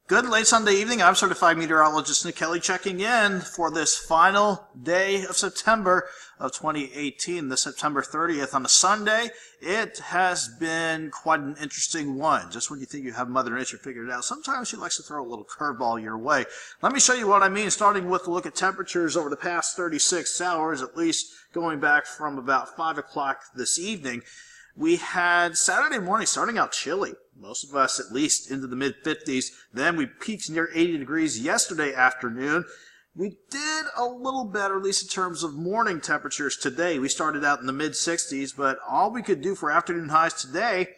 Good late Sunday evening. I'm certified meteorologist Nick Kelly checking in for this final day of September of 2018, the September 30th on a Sunday. It has been quite an interesting one. Just when you think you have Mother Nature figured out, sometimes she likes to throw a little curveball your way. Let me show you what I mean, starting with a look at temperatures over the past 36 hours, at least going back from about 5 o'clock this evening. We had Saturday morning starting out chilly. Most of us at least into the mid-50s. Then we peaked near 80 degrees yesterday afternoon. We did a little better, at least in terms of morning temperatures today. We started out in the mid-60s, but all we could do for afternoon highs today,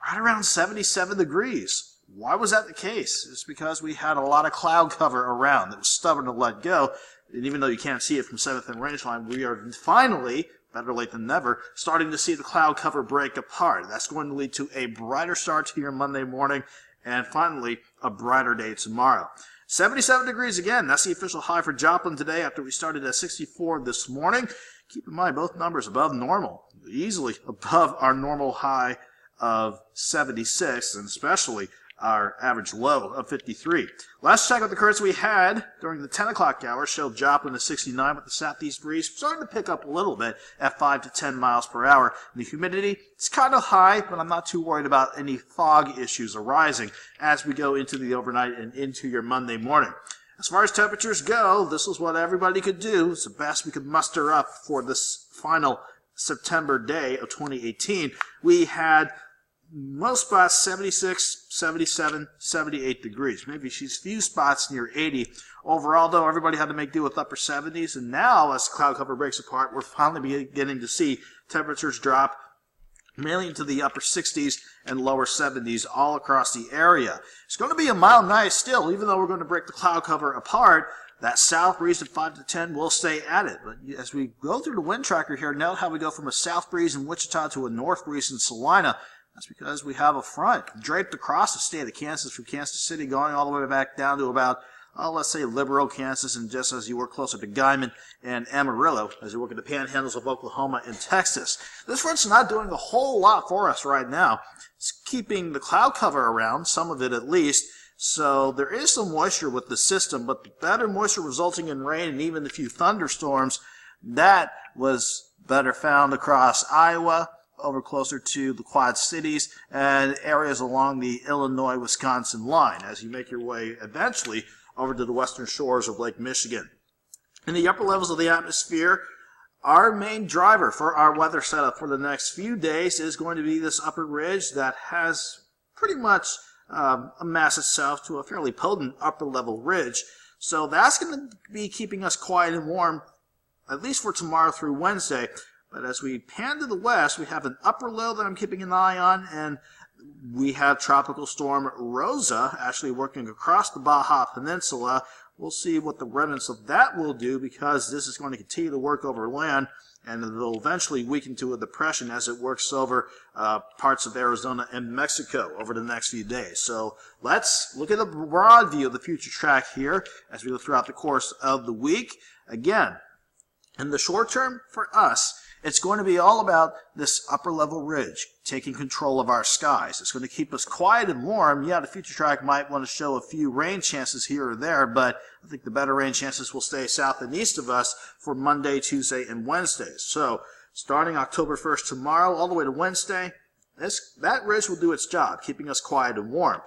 right around 77 degrees. Why was that the case? It's because we had a lot of cloud cover around that was stubborn to let go. And even though you can't see it from 7th and rangeline, we are finally, better late than never, starting to see the cloud cover break apart. That's going to lead to a brighter start to your Monday morning and finally a brighter day tomorrow. 77 degrees again. That's the official high for Joplin today after we started at 64 this morning. Keep in mind both numbers above normal, easily above our normal high of 76 and especially our average low of 53. Last check of the currents we had during the 10 o'clock hour showed Joplin at 69 with the southeast breeze starting to pick up a little bit at 5 to 10 miles per hour. And the humidity, it's kind of high, but I'm not too worried about any fog issues arising as we go into the overnight and into your Monday morning. As far as temperatures go, this is what everybody could do. It's the best we could muster up for this final September day of 2018. We had most spots 76, 77, 78 degrees. Maybe she's few spots near 80. Overall, though, everybody had to make do with upper 70s. And now, as the cloud cover breaks apart, we're finally beginning to see temperatures drop mainly into the upper 60s and lower 70s all across the area. It's going to be a mild night still, even though we're going to break the cloud cover apart. That south breeze at 5 to 10 will stay at it. But as we go through the wind tracker here, note how we go from a south breeze in Wichita to a north breeze in Salina. That's because we have a front draped across the state of Kansas from Kansas City going all the way back down to about, let's say, Liberal, Kansas, and just as you work closer to Guymon and Amarillo, as you work at the panhandles of Oklahoma and Texas. This front's not doing a whole lot for us right now. It's keeping the cloud cover around, some of it at least, so there is some moisture with the system, but the better moisture resulting in rain and even a few thunderstorms, that was better found across Iowa, over closer to the Quad Cities and areas along the Illinois-Wisconsin line as you make your way eventually over to the western shores of Lake Michigan. In the upper levels of the atmosphere, our main driver for our weather setup for the next few days is going to be this upper ridge that has pretty much amassed itself to a fairly potent upper level ridge. So that's going to be keeping us quiet and warm, at least for tomorrow through Wednesday. But as we pan to the west, we have an upper low that I'm keeping an eye on, and we have Tropical Storm Rosa actually working across the Baja Peninsula. We'll see what the remnants of that will do because this is going to continue to work over land, and it will eventually weaken to a depression as it works over parts of Arizona and Mexico over the next few days. So let's look at a broad view of the future track here as we go throughout the course of the week. Again, in the short term for us, it's going to be all about this upper level ridge taking control of our skies. It's going to keep us quiet and warm. Yeah, the future track might want to show a few rain chances here or there, but I think the better rain chances will stay south and east of us for Monday, Tuesday, and Wednesday. So starting October 1st tomorrow all the way to Wednesday, that ridge will do its job, keeping us quiet and warm.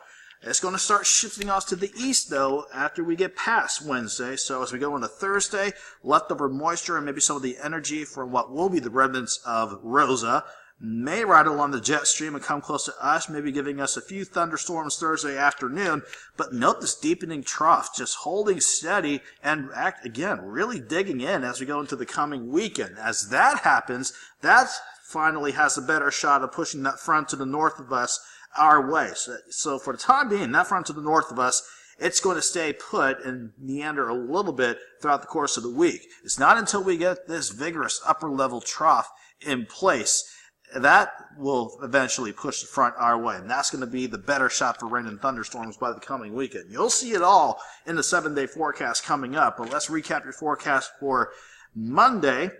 It's going to start shifting off to the east, though, after we get past Wednesday. So as we go into Thursday, leftover moisture and maybe some of the energy from what will be the remnants of Rosa may ride along the jet stream and come close to us, maybe giving us a few thunderstorms Thursday afternoon. But note this deepening trough, just holding steady and, again, really digging in as we go into the coming weekend. As that happens, that finally has a better shot of pushing that front to the north of us our way. So for the time being, that front to the north of us, it's going to stay put and meander a little bit throughout the course of the week. It's not until we get this vigorous upper level trough in place that will eventually push the front our way, and that's going to be the better shot for rain and thunderstorms by the coming weekend. You'll see it all in the 7-day forecast coming up, but let's recap your forecast for Monday.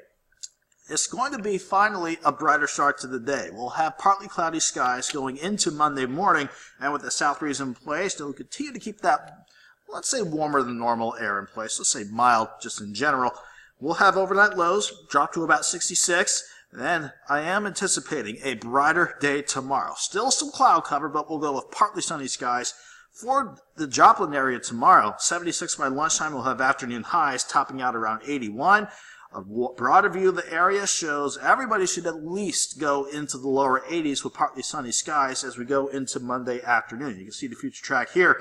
it's going to be finally a brighter start to the day. We'll have partly cloudy skies going into Monday morning, and with the south breeze in place, it'll continue to keep that, let's say, warmer than normal air in place. Let's say mild just in general. We'll have overnight lows drop to about 66. Then I am anticipating a brighter day tomorrow. Still some cloud cover, but we'll go with partly sunny skies. For the Joplin area tomorrow, 76 by lunchtime, we'll have afternoon highs topping out around 81. A broader view of the area shows everybody should at least go into the lower 80s with partly sunny skies as we go into Monday afternoon. You can see the future track here.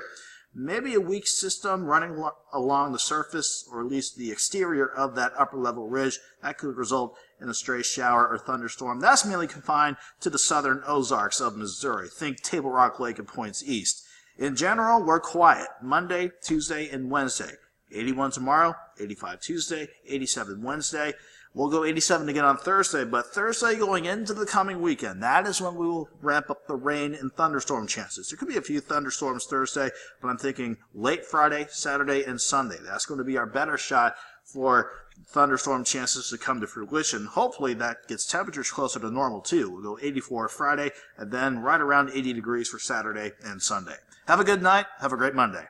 Maybe a weak system running along the surface, or at least the exterior of that upper level ridge. That could result in a stray shower or thunderstorm. That's mainly confined to the southern Ozarks of Missouri. Think Table Rock Lake and points east. In general, we're quiet Monday, Tuesday, and Wednesday. 81 tomorrow, 85 Tuesday, 87 Wednesday. We'll go 87 again on Thursday, but Thursday going into the coming weekend, that is when we will ramp up the rain and thunderstorm chances. There could be a few thunderstorms Thursday, but I'm thinking late Friday, Saturday, and Sunday. That's going to be our better shot for thunderstorm chances to come to fruition. Hopefully that gets temperatures closer to normal too. We'll go 84 Friday, and then right around 80 degrees for Saturday and Sunday. Have a good night. Have a great Monday.